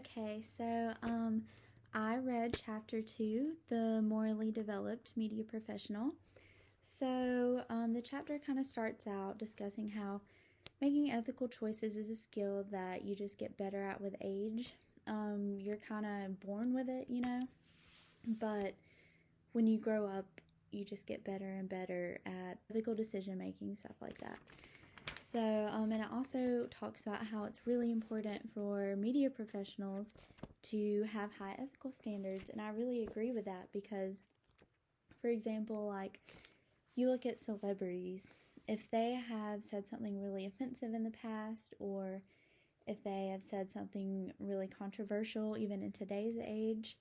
Okay, so I read chapter 2, The Morally Developed Media Professional. So the chapter kind of starts out discussing how making ethical choices is a skill that you just get better at with age. You're kind of born with it, but when you grow up, you just get better and better at ethical decision making, stuff like that. So, and it also talks about how it's really important for media professionals to have high ethical standards, and I really agree with that because, for example, like you look at celebrities, if they have said something really offensive in the past, or if they have said something really controversial, even in today's age,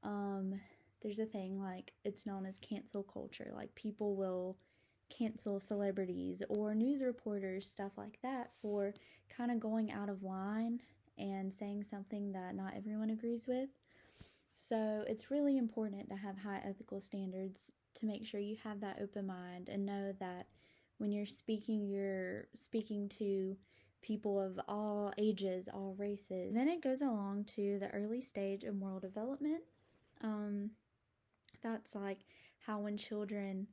there's a thing like it's known as cancel culture. Like people will cancel celebrities or news reporters, stuff like that, for kind of going out of line and saying something that not everyone agrees with. So it's really important to have high ethical standards to make sure you have that open mind and know that when you're speaking to people of all ages, all races. Then it goes along to the early stage of moral development. That's like how when children,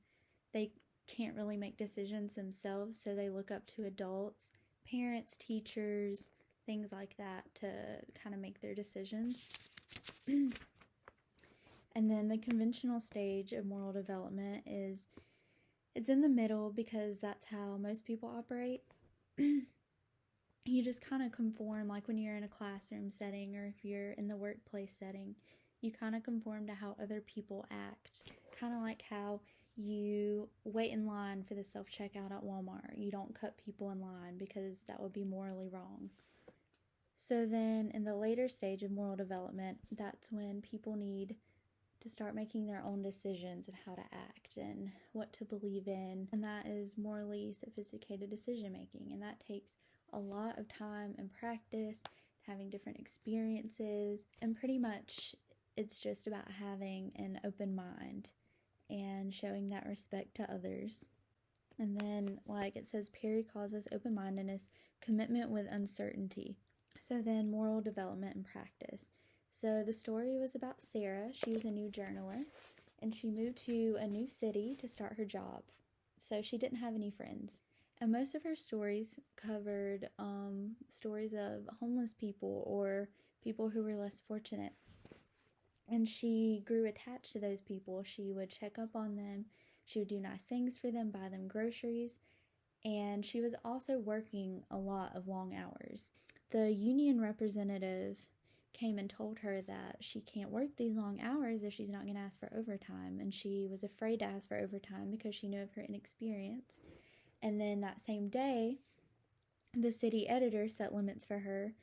they can't really make decisions themselves, so they look up to adults, parents, teachers, things like that to kind of make their decisions. And then the conventional stage of moral development it's in the middle because that's how most people operate. You just kind of conform, like when you're in a classroom setting or if you're in the workplace setting, you kind of conform to how other people act. Kind of like how you wait in line for the self-checkout at Walmart. You don't cut people in line because that would be morally wrong. So then in the later stage of moral development, that's when people need to start making their own decisions of how to act and what to believe in. And that is morally sophisticated decision making. And that takes a lot of time and practice, having different experiences, and pretty much it's just about having an open mind and showing that respect to others. And then, like it says, Perry calls this open-mindedness commitment with uncertainty. So then, moral development and practice. So the story was about Sarah. She was a new journalist, and she moved to a new city to start her job. So she didn't have any friends. And most of her stories covered stories of homeless people or people who were less fortunate. And she grew attached to those people. She would check up on them. She would do nice things for them, buy them groceries. And she was also working a lot of long hours. The union representative came and told her that she can't work these long hours if she's not going to ask for overtime. And she was afraid to ask for overtime because she knew of her inexperience. And then that same day, the city editor set limits for her,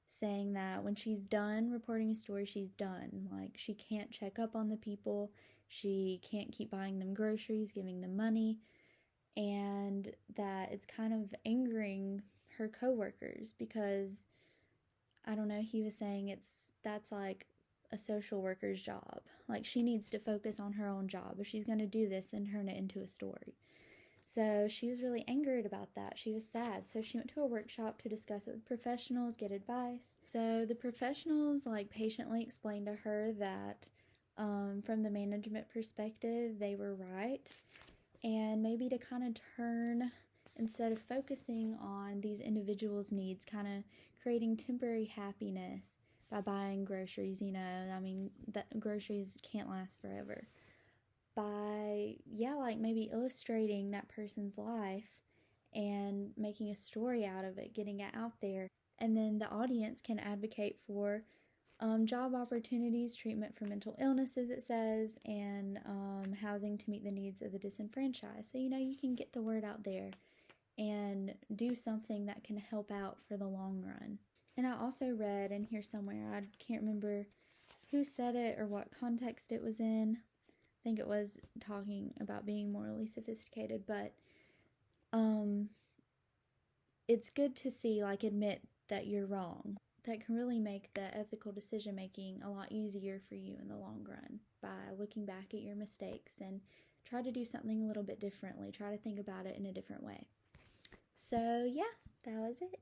saying that when she's done reporting a story, she's done. Like, she can't check up on the people, she can't keep buying them groceries, giving them money, and that it's kind of angering her coworkers because, I don't know, he was saying that's like a social worker's job. Like, she needs to focus on her own job. If she's going to do this, then turn it into a story. So she was really angered about that. She was sad. So she went to a workshop to discuss it with professionals, get advice. So the professionals patiently explained to her that from the management perspective, they were right. And maybe to kind of turn, instead of focusing on these individuals' needs, kind of creating temporary happiness by buying groceries, that groceries can't last forever. By maybe illustrating that person's life and making a story out of it, getting it out there. And then the audience can advocate for job opportunities, treatment for mental illnesses, it says, and housing to meet the needs of the disenfranchised. So, you can get the word out there and do something that can help out for the long run. And I also read in here somewhere, I can't remember who said it or what context it was in. I think it was talking about being morally sophisticated, but it's good to see, admit that you're wrong. That can really make the ethical decision making a lot easier for you in the long run by looking back at your mistakes and try to do something a little bit differently. Try to think about it in a different way. So, yeah, that was it.